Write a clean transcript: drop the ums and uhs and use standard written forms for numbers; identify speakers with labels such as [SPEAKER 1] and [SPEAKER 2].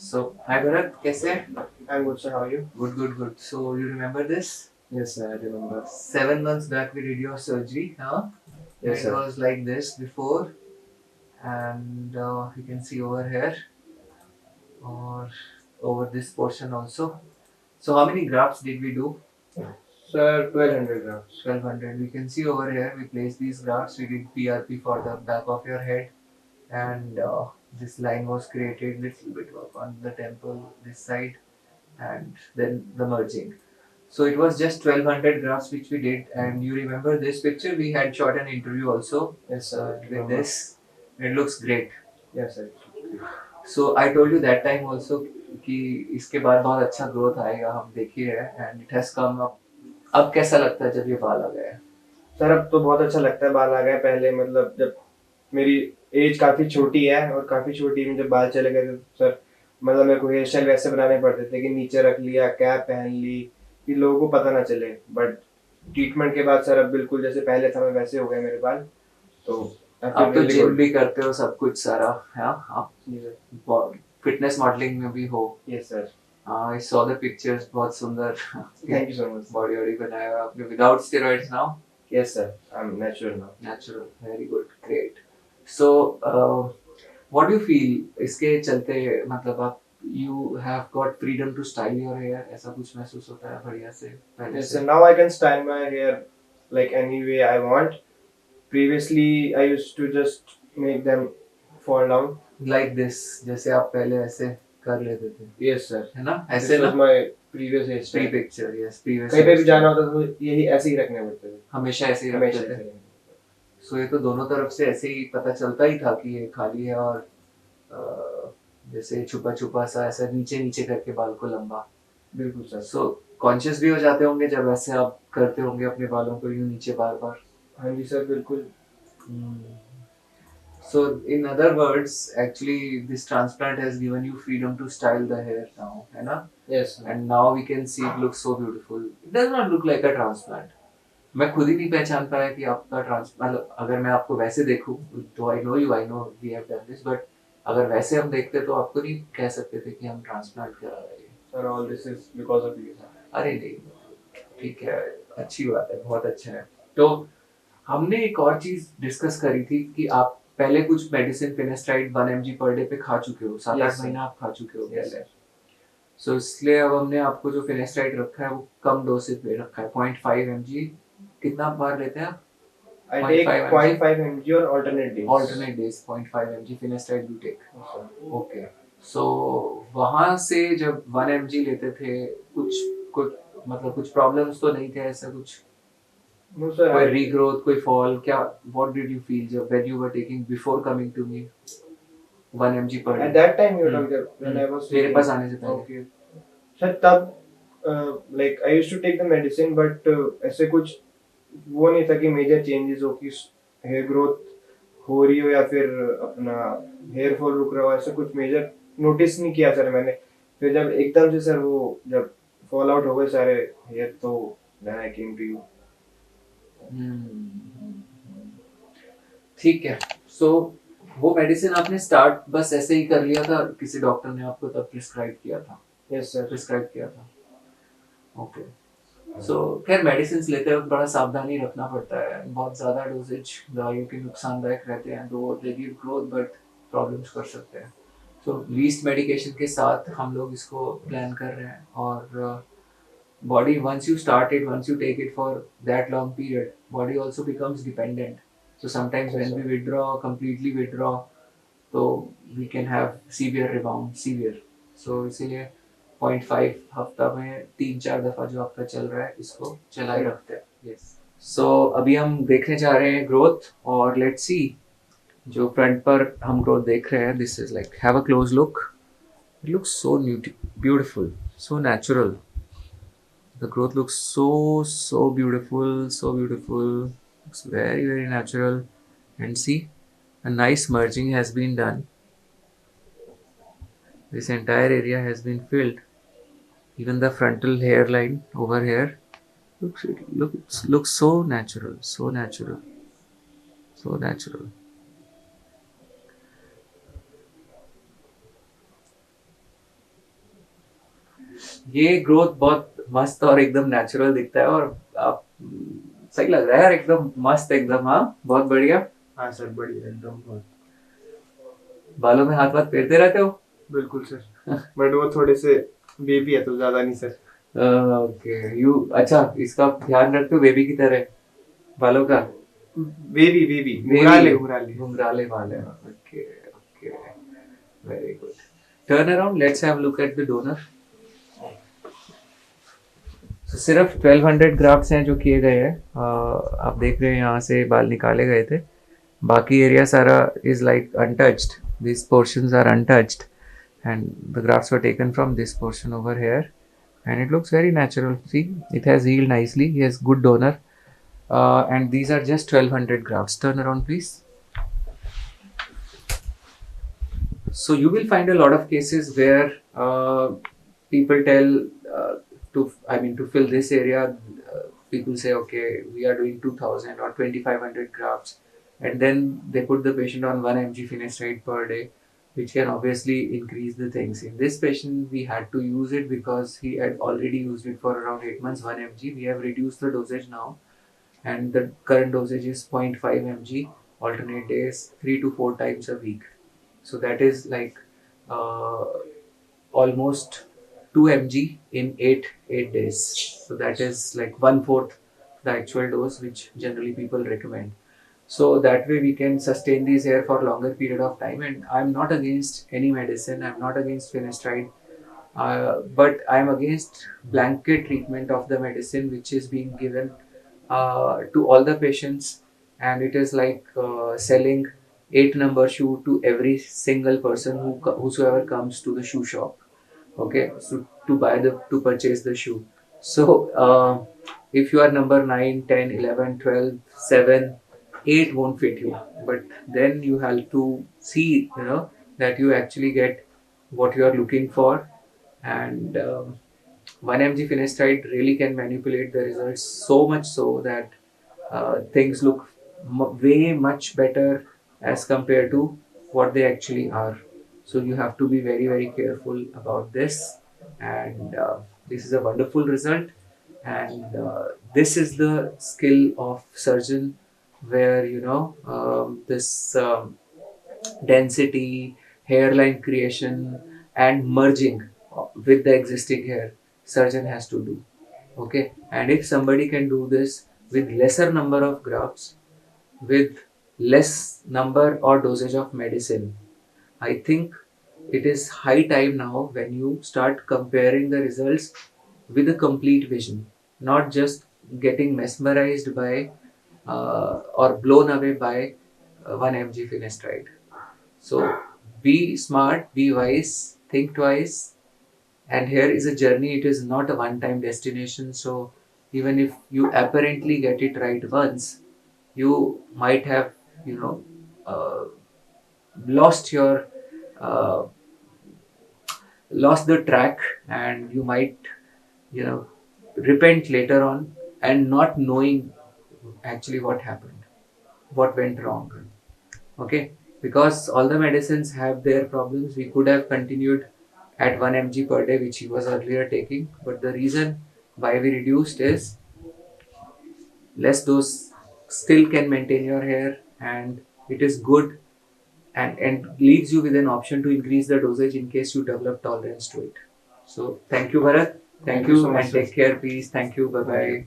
[SPEAKER 1] So, hi Bharat, कैसे?
[SPEAKER 2] I'm good, sir. How are you?
[SPEAKER 1] Good, good, good. So, you remember this?
[SPEAKER 2] Yes, sir. I remember.
[SPEAKER 1] 7 months back we did your surgery, huh?
[SPEAKER 2] Yes,
[SPEAKER 1] It
[SPEAKER 2] sir.
[SPEAKER 1] was like this before, and you can see over here or over this portion also. So, how many grafts did we do?
[SPEAKER 2] Sir, 1200 grams.
[SPEAKER 1] 1200. We can see over here we placed these grafts. We did PRP for the back of your head, and this line was created. Little bit work on the temple this side, and then the merging. So it was just 1200 grafts which we did, and you remember this picture? We had shot an interview also
[SPEAKER 2] Yes, sir. I
[SPEAKER 1] with
[SPEAKER 2] remember.
[SPEAKER 1] this. It looks great.
[SPEAKER 2] Yes, sir.
[SPEAKER 1] So I told you that time also कि इसके बाद बहुत अच्छा growth आएगा, हम देखिए and it has come up. अब कैसा लगता है जब ये बाल आ गए?
[SPEAKER 2] सर, अब तो बहुत अच्छा लगता है बाल आ गए. पहले मतलब जब मेरी एज काफी छोटी है और काफी छोटी में जब बाल चले गए थे तो सर मतलब मेरे को हेयर स्टाइल वैसे बनाने पड़ते थे कि नीचे रख लिया, कैप पहन ली कि लोगों को पता ना चले. बट ट्रीटमेंट के बाद सर अब बिल्कुल जैसे पहले था मैं वैसे हो गए मेरे बाल. तो
[SPEAKER 1] अब तो जिम भी करते हो सब कुछ सारा है, आप फिटनेस मॉडलिंग में भी हो.
[SPEAKER 2] Yes sir.
[SPEAKER 1] I saw the pictures, बहुत सुंदर.
[SPEAKER 2] Thank you so much.
[SPEAKER 1] Body वॉडी बनाया हुआ आपने without steroids now?
[SPEAKER 2] Yes sir. I am natural now.
[SPEAKER 1] Natural, very good, great. So what do feel इसके चलते, मतलब आप you have got freedom to style your hair, ऐसा कुछ महसूस होता है बढ़िया से पहले
[SPEAKER 2] Yes,
[SPEAKER 1] से?
[SPEAKER 2] sir. Now I can style my hair like any way I want. Previously, I used to just make them fall down.
[SPEAKER 1] Like this, जैसे आप पहले ऐसे कर लेते थे,
[SPEAKER 2] Yes, sir.
[SPEAKER 1] है ना?
[SPEAKER 2] This
[SPEAKER 1] ऐसे
[SPEAKER 2] was
[SPEAKER 1] ना,
[SPEAKER 2] my previous
[SPEAKER 1] pre
[SPEAKER 2] hairstyle.
[SPEAKER 1] Picture, yes, previous.
[SPEAKER 2] कहीं पे भी जाना होता था तो यही ऐसे ही रखने पड़ते थे.
[SPEAKER 1] हमेशा ऐसे ही
[SPEAKER 2] हमेशा
[SPEAKER 1] रखते
[SPEAKER 2] ऐसे
[SPEAKER 1] थे.
[SPEAKER 2] ही.
[SPEAKER 1] सो ये तो दोनों तरफ से ऐसे ही पता चलता ही था कि ये खाली है, और जैसे छुपा छुपा सा ऐसा नीचे नीचे करके बाल को लंबा.
[SPEAKER 2] बिल्कुल सर.
[SPEAKER 1] सो कॉन्शियस भी हो जाते होंगे जब ऐसे आप करते होंगे अपने बालों को यूं नीचे बार बार.
[SPEAKER 2] हाँ जी सर, बिल्कुल.
[SPEAKER 1] So in other words, actually this transplant has given you freedom to style the hair now, है ना?
[SPEAKER 2] Yes, sir.
[SPEAKER 1] And now we can see it looks so beautiful. It does not look like a transplant. मैं खुद ही नहीं पहचान पाया कि आपका मतलब अगर मैं आपको वैसे देखूं, तो I know you, I know we have done this, but अगर वैसे हम देखते तो आपको नहीं कह सकते थे कि हम ट्रांसप्लांट करा रहे हैं.
[SPEAKER 2] Sir, all this is because of you, sir.
[SPEAKER 1] अरे नहीं, ठीक है, अच्छी बात है, बहुत अच्छा है. तो हमने एक और चीज डिस्कस करी थी कि आप पहले कुछ medicine finasteride 1 mg per day पे खा चुके हो, 7-8
[SPEAKER 2] Yes, sir.
[SPEAKER 1] महीना आप खा चुके हो
[SPEAKER 2] Yes,
[SPEAKER 1] पहले.
[SPEAKER 2] sir.
[SPEAKER 1] सो इसलिए अब हमने आपको जो फिनेस्ट्राइड रखा है वो कम डोसेज पे रखा है, 0.5 mg. कितना बार लेते हैं आप?
[SPEAKER 2] I take
[SPEAKER 1] 0.5
[SPEAKER 2] 0.5 mg on alternate days.
[SPEAKER 1] alternate days 0.5 mg finasteride you take.
[SPEAKER 2] Yes, sir.
[SPEAKER 1] Okay. So वहां से जब 1 mg लेते थे, कुछ कुछ मतलब कुछ प्रॉब्लम्स तो नहीं थे ऐसा कुछ?
[SPEAKER 2] No, sir.
[SPEAKER 1] कोई रीग्रोथ, कोई फॉल, क्या? व्हाट डिड यू फील जब when you were taking before coming to me 1 mg पर
[SPEAKER 2] At
[SPEAKER 1] day?
[SPEAKER 2] that time you talked when I was
[SPEAKER 1] मेरे
[SPEAKER 2] taking.
[SPEAKER 1] पास आने से पहले.
[SPEAKER 2] Okay. सर तब like I used to take the medicine but ऐसे कुछ वो नहीं था कि मेजर चेंजेस हो कि हेयर ग्रोथ हो रही हो या फिर अपना हेयर फॉल रुक रहा हो. ऐसा कुछ मेजर नोटिस नहीं किया सर मैंने. फिर जब एकदम से सर वो जब फॉल आउट हो गए सारे हेयर तो then I came to you.
[SPEAKER 1] ठीक है. सो वो मेडिसिन आपने स्टार्ट बस ऐसे ही कर लिया था, किसी डॉक्टर ने आपको तब प्रिस्क्राइब किया था?
[SPEAKER 2] Yes sir.
[SPEAKER 1] प्रिस्क्राइब किया था. ओके. सो खैर मेडिसिन लेते वक्त बड़ा सावधानी रखना पड़ता है. बहुत ज़्यादा डोजेज दवाइयों के नुकसानदायक रहते हैं, तो they give growth but problems कर सकते हैं. सो लीस्ट मेडिकेशन के साथ हम लोग इसको प्लान कर रहे हैं. और body, once you start it, once you take it for that long period, body also becomes dependent. So sometimes
[SPEAKER 2] Yes,
[SPEAKER 1] when
[SPEAKER 2] sir.
[SPEAKER 1] we withdraw, completely withdraw, so we can have severe rebound, severe. So इसीलिए 0.5 हफ्ता में 3-4 दफा जो आपका चल रहा है इसको चलाए रखते हैं. Yes. So अभी हम देखने जा रहे हैं ग्रोथ, और लेट्स सी जो फ्रंट पर हम ग्रोथ देख रहे हैं. This is like, have a close look. It looks so beautiful, so natural. The growth looks so beautiful, so beautiful. Looks very natural. And see, a nice merging has been done. This entire area has been filled. Even the frontal hairline over here looks so natural, so natural, so natural. ये growth बहुत मस्त और एकदम natural दिखता है, और आप सही लग रहा है यार, एकदम मस्त एकदम। हाँ बहुत बढ़िया।
[SPEAKER 2] हाँ सर, बढ़िया एकदम बहुत।
[SPEAKER 1] बालों में हाथ वाथ फेरते रहते हो?
[SPEAKER 2] बिल्कुल सर, बट वो थोड़े से बेबी है तो ज्यादा नहीं सर।
[SPEAKER 1] ओके यू, अच्छा इसका ध्यान रखते हो बेबी की तरह बालों का?
[SPEAKER 2] Baby baby घुंघराले घुंघराले।
[SPEAKER 1] घुंघराले बाल है। Okay okay, very good. Turn around, let's have look at the donor. So, सिर्फ 1200 ग्राफ्ट्स हैं जो किए गए हैं। आप देख रहे हैं यहाँ से बाल निकाले गए थे, बाकी एरिया सारा is like untouched, this portions are untouched, and the grafts were taken from this portion over here, and it looks very natural. See, it has healed nicely, he has good donor, and these are just 1200 grafts. Turn around please. So you will find a lot of cases where people tell to fill this area, people say okay we are doing 2000 or 2500 grafts, and then they put the patient on 1 mg finasteride per day, which can obviously increase the things. In this patient we had to use it because he had already used it for around 8 months, 1 mg. We have reduced the dosage now, and the current dosage is 0.5 mg alternate days, 3 to 4 times a week. So that is like uh, almost 2 mg in 8 days. So that is like 1/4 the actual dose which generally people recommend. So that way we can sustain these hair for longer period of time. And I'm not against any medicine. I'm not against finasteride. But I'm against blanket treatment of the medicine which is being given to all the patients, and it is like selling 8 number shoe to every single person whosoever comes to the shoe shop. Okay, so to purchase the shoe. So if you are number 9, 10, 11, 12, 7, 8 won't fit you, but then you have to see, that you actually get what you are looking for. And 1 mg finasteride really can manipulate the results so much so that things look way much better as compared to what they actually are. So you have to be very very careful about this, and this is a wonderful result. And this is the skill of surgeon, where this density, hairline creation, and merging with the existing hair, surgeon has to do. Okay, and if somebody can do this with lesser number of grafts, with less number or dosage of medicine, I think it is high time now when you start comparing the results with a complete vision, not just getting mesmerized by or blown away by 1 mg finasteride. So be smart, be wise, think twice. And here is a journey, it is not a one time destination. So even if you apparently get it right once, you might have, you know, uh, lost your uh, lost the track, and you might, you know, repent later on and not knowing actually what happened, what went wrong. Okay, because all the medicines have their problems. We could have continued at 1 mg per day which he was earlier taking, but the reason why we reduced is less dose still can maintain your hair, and it is good, and leaves you with an option to increase the dosage in case you develop tolerance to it. So thank you Bharat, thank
[SPEAKER 2] Thank you
[SPEAKER 1] you,
[SPEAKER 2] so much,
[SPEAKER 1] and
[SPEAKER 2] sir.
[SPEAKER 1] take care please. Thank you, bye bye.